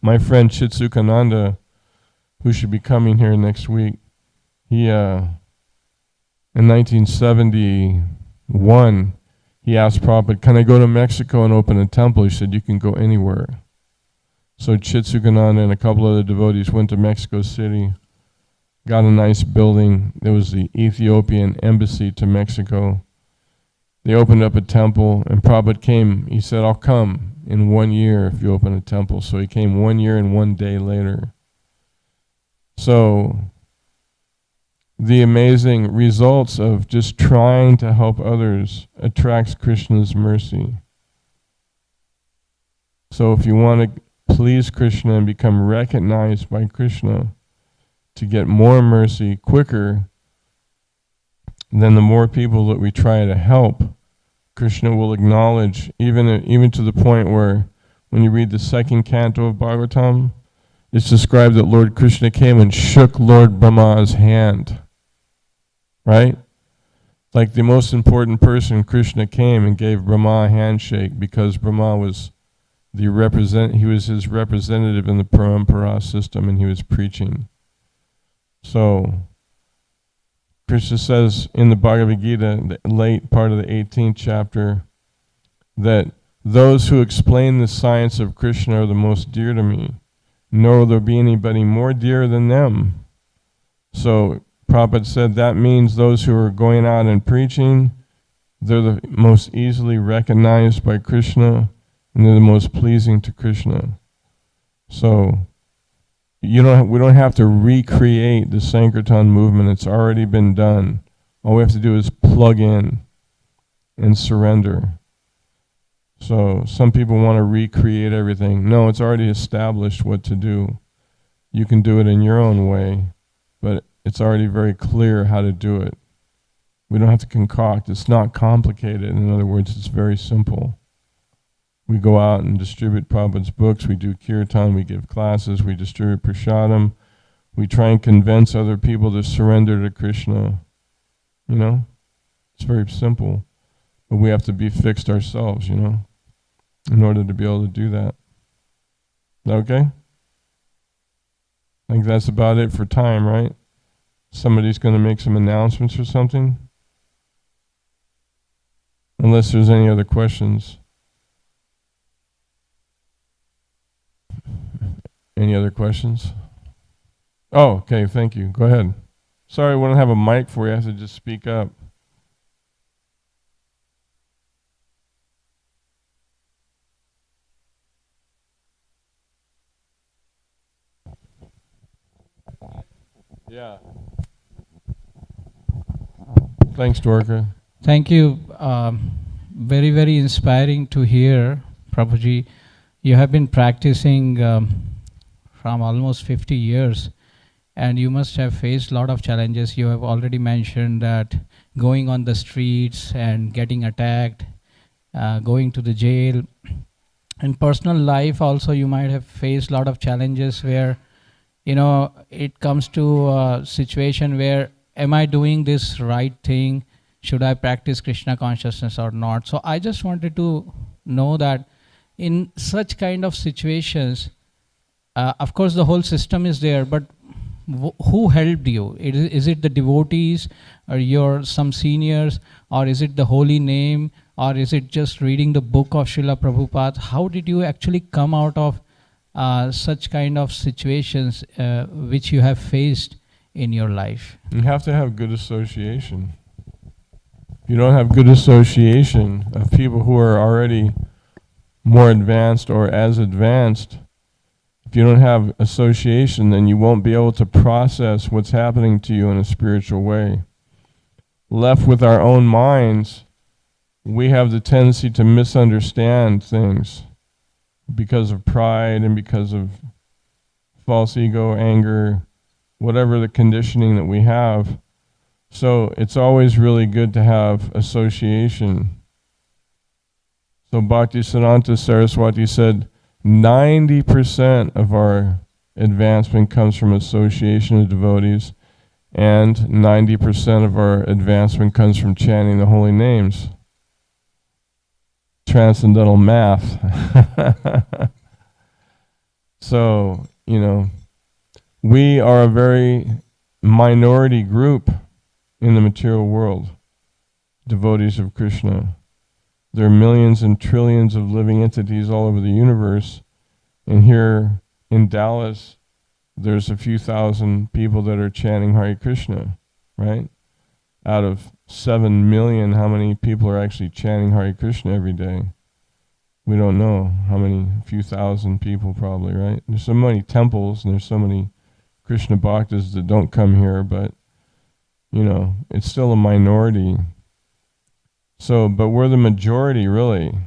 My friend Chitsukananda, who should be coming here next week, he, in 1971, he asked Prabhupada, can I go to Mexico and open a temple? He said, you can go anywhere. So Chitsukananda and a couple other devotees went to Mexico City, got a nice building. There was the Ethiopian embassy to Mexico. They opened up a temple, and Prabhupada came. He said, I'll come in 1 year if you open a temple. So he came 1 year and 1 day later. So the amazing results of just trying to help others attracts Krishna's mercy. So if you want to please Krishna and become recognized by Krishna, to get more mercy quicker, then the more people that we try to help, Krishna will acknowledge, even to the point where when you read the second canto of Bhagavatam, it's described that Lord Krishna came and shook Lord Brahma's hand. Right? Like the most important person, Krishna came and gave Brahma a handshake because Brahma was he was his representative in the Parampara system, and he was preaching. So Krishna says in the Bhagavad Gita, the late part of the 18th chapter, that those who explain the science of Krishna are the most dear to me, nor will there be anybody more dear than them. So Prabhupada said that means those who are going out and preaching, they're the most easily recognized by Krishna, and they're the most pleasing to Krishna. So we don't have to recreate the Sankirtan movement. It's already been done. All we have to do is plug in and surrender. So some people want to recreate everything. No, it's already established what to do. You can do it in your own way, but it's already very clear how to do it. We don't have to concoct. It's not complicated. In other words, it's very simple. We go out and distribute Prabhupada's books, we do kirtan, we give classes, we distribute prasadam, we try and convince other people to surrender to Krishna. You know? It's very simple. But we have to be fixed ourselves, you know, in order to be able to do that. Is that okay? I think that's about it for time, right? Somebody's going to make some announcements or something? Unless there's any other questions. Any other questions? Oh, okay, thank you. Go ahead. Sorry, we don't have a mic for you. I have to just speak up. Yeah. Thanks, Dwarka. Thank you. Very, very inspiring to hear, Prabhuji. You have been practicing from almost 50 years, and you must have faced a lot of challenges. You have already mentioned that going on the streets and getting attacked, going to the jail. In personal life also, you might have faced a lot of challenges where, it comes to a situation where, am I doing this right thing? Should I practice Krishna consciousness or not? So I just wanted to know that in such kind of situations, of course the whole system is there, but who helped you? Is it the devotees or some seniors, or is it the holy name, or is it just reading the book of Srila Prabhupada? How did you actually come out of such kind of situations which you have faced in your life? You have to have good association. If you don't have good association of people who are already more advanced or as advanced, if you don't have association, then you won't be able to process what's happening to you in a spiritual way. Left with our own minds, we have the tendency to misunderstand things because of pride and because of false ego, anger, whatever the conditioning that we have. So it's always really good to have association. So Bhaktisiddhanta Saraswati said, 90% of our advancement comes from association of devotees, and 90% of our advancement comes from chanting the holy names. Transcendental math. So, we are a very minority group in the material world, devotees of Krishna. There are millions and trillions of living entities all over the universe, and here in Dallas, there's a few thousand people that are chanting Hare Krishna, right? Out of 7 million, how many people are actually chanting Hare Krishna every day? We don't know how many, a few thousand people probably, right? There's so many temples and there's so many Krishna bhaktas that don't come here, but, it's still a minority. So, but we're the majority, really,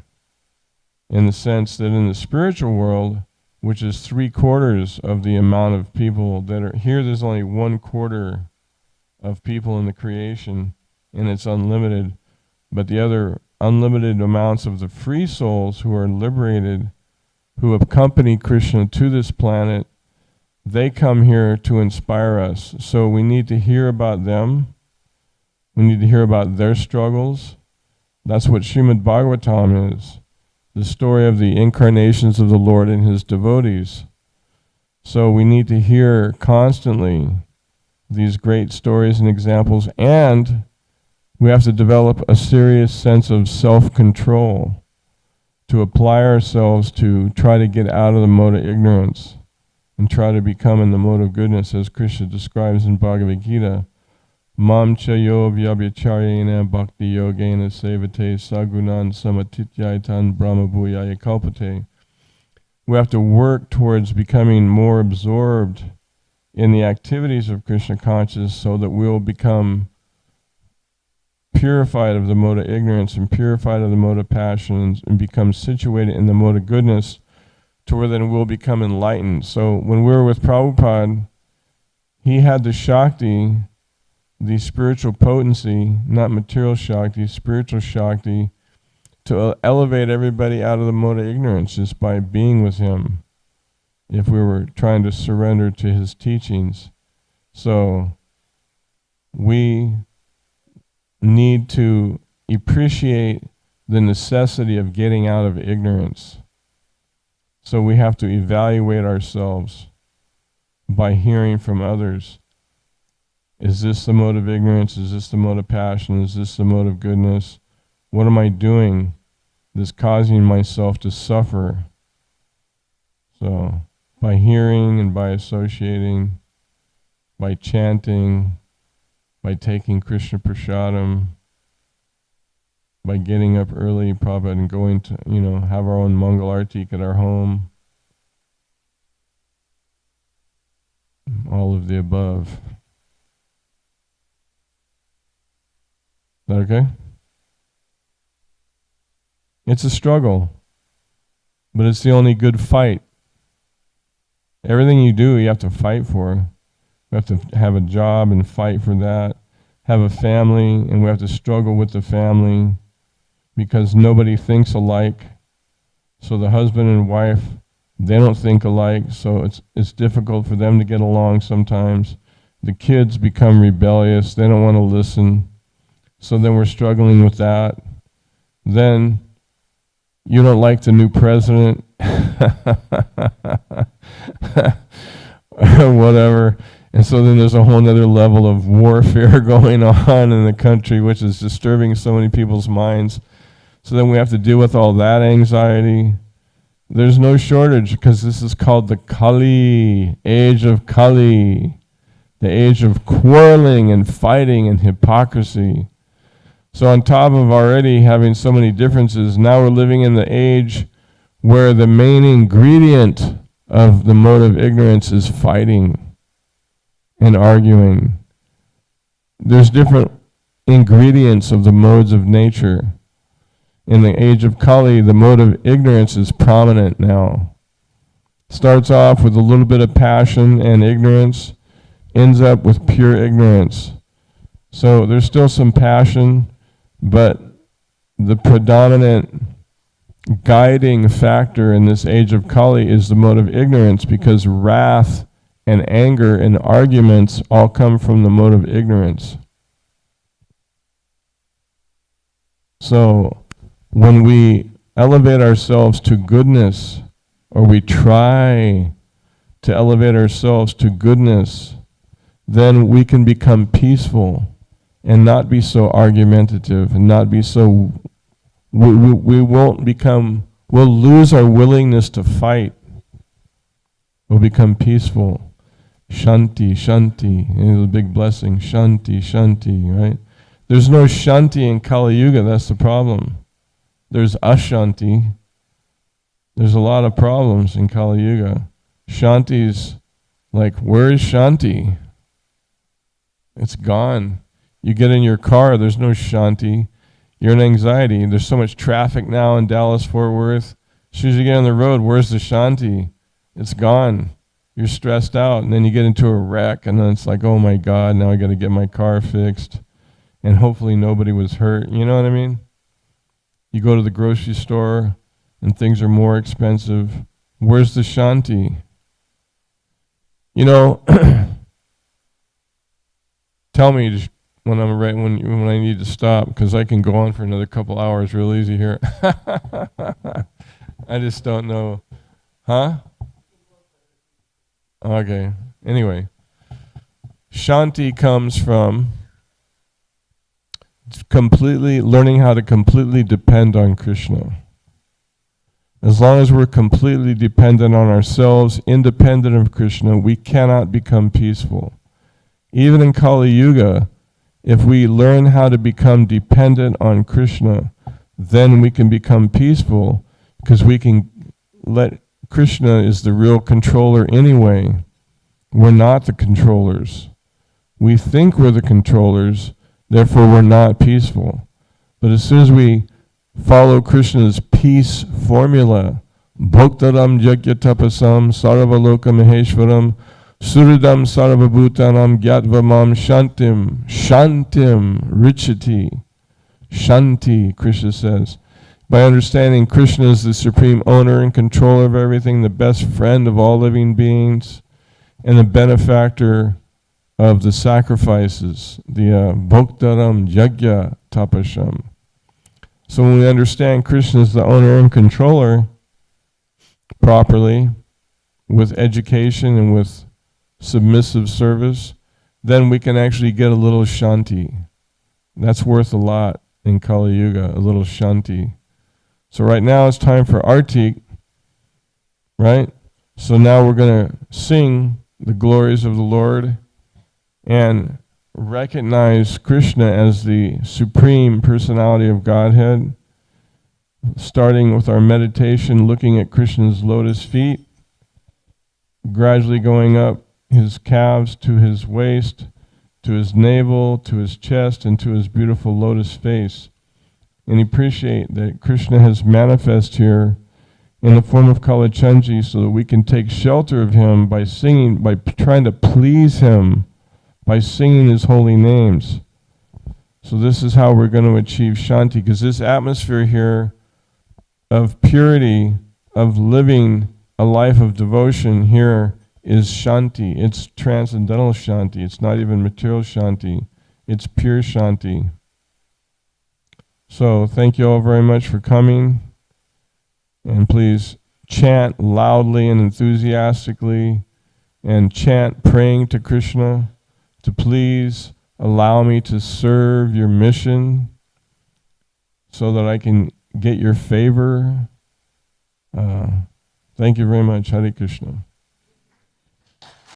in the sense that in the spiritual world, which is 3/4 of the amount of people that are here, there's only 1/4 of people in the creation, and it's unlimited. But the other unlimited amounts of the free souls who are liberated, who accompany Krishna to this planet, they come here to inspire us. So we need to hear about them. We need to hear about their struggles. That's what Srimad Bhagavatam is, the story of the incarnations of the Lord and His devotees. So we need to hear constantly these great stories and examples, and we have to develop a serious sense of self-control to apply ourselves to try to get out of the mode of ignorance and try to become in the mode of goodness, as Krishna describes in Bhagavad Gita. Mam chayo vyabhyacharyena bhakti yogena sevate sagunan samatityaitan brahmabhuyaya kalpate. We have to work towards becoming more absorbed in the activities of Krishna consciousness so that we'll become purified of the mode of ignorance and purified of the mode of passion and become situated in the mode of goodness to where then we'll become enlightened. So when we were with Prabhupada, he had the Shakti, the spiritual potency, not material Shakti, spiritual Shakti, to elevate everybody out of the mode of ignorance just by being with him, if we were trying to surrender to his teachings. So we need to appreciate the necessity of getting out of ignorance. So we have to evaluate ourselves by hearing from others. Is this the mode of ignorance? Is this the mode of passion? Is this the mode of goodness? What am I doing that's causing myself to suffer? So by hearing and by associating, by chanting, by taking Krishna Prasadam, by getting up early, Prabhupada, and going to, have our own Mangal Artik at our home. All of the above. that okay? It's a struggle, but it's the only good fight. Everything you do, you have to fight for. We have to have a job and fight for that. Have a family, and we have to struggle with the family because nobody thinks alike. So the husband and wife, they don't think alike, so it's difficult for them to get along sometimes. The kids become rebellious. They don't want to listen. So then we're struggling with that. Then you don't like the new president, or whatever. And so then there's a whole other level of warfare going on in the country, which is disturbing so many people's minds. So then we have to deal with all that anxiety. There's no shortage, because this is called the Kali, age of Kali, the age of quarreling and fighting and hypocrisy. So on top of already having so many differences, now we're living in the age where the main ingredient of the mode of ignorance is fighting and arguing. There's different ingredients of the modes of nature. In the age of Kali, the mode of ignorance is prominent now. Starts off with a little bit of passion and ignorance, ends up with pure ignorance. So there's still some passion, but the predominant guiding factor in this age of Kali is the mode of ignorance, because wrath and anger and arguments all come from the mode of ignorance. So when we elevate ourselves to goodness, or we try to elevate ourselves to goodness, then we can become peaceful and not be so argumentative and not be so, we won't become, we'll lose our willingness to fight. We'll become peaceful. Shanti, Shanti, it's a big blessing. Shanti, Shanti, right? There's no Shanti in Kali Yuga, that's the problem. There's Ashanti. There's a lot of problems in Kali Yuga. Shanti's like, where is Shanti? It's gone. You get in your car, there's no Shanti. You're in anxiety. There's so much traffic now in Dallas, Fort Worth. As soon as you get on the road, where's the Shanti? It's gone. You're stressed out, and then you get into a wreck, and then it's like, oh my God, now I got to get my car fixed. And hopefully nobody was hurt. You know what I mean? You go to the grocery store, and things are more expensive. Where's the Shanti? You know, tell me when I'm right, when I need to stop, because I can go on for another couple hours real easy here. I just don't know. Huh? Okay. Anyway, Shanti comes from completely learning how to completely depend on Krishna. As long as we're completely dependent on ourselves, independent of Krishna, we cannot become peaceful. Even in Kali Yuga, if we learn how to become dependent on Krishna, then we can become peaceful, because we can let Krishna is the real controller anyway. We're not the controllers. We think we're the controllers, therefore we're not peaceful. But as soon as we follow Krishna's peace formula, Bhoktaram Jagya Tapasam Sarvaloka Maheshwaram Suridam Sarvabhutanam Gyatvamam Shantim Shantim Richati. Shanti, Krishna says. By understanding Krishna is the supreme owner and controller of everything, the best friend of all living beings, and the benefactor of the sacrifices, the Bhoktaram Jagya Tapasham. So when we understand Krishna is the owner and controller properly, with education and with submissive service, then we can actually get a little Shanti. That's worth a lot in Kali Yuga, a little Shanti. So right now it's time for Artik, right? So now we're going to sing the glories of the Lord and recognize Krishna as the supreme personality of Godhead, starting with our meditation, looking at Krishna's lotus feet, gradually going up his calves to his waist, to his navel, to his chest, and to his beautiful lotus face. And appreciate that Krishna has manifest here in the form of Kalachandji so that we can take shelter of him by singing, by trying to please him, by singing his holy names. So this is how we're going to achieve Shanti, because this atmosphere here of purity, of living a life of devotion here is Shanti. It's transcendental Shanti. It's not even material Shanti. It's pure Shanti. So thank you all very much for coming. And please chant loudly and enthusiastically, and chant praying to Krishna to please allow me to serve your mission so that I can get your favor. Thank you very much. Hare Krishna.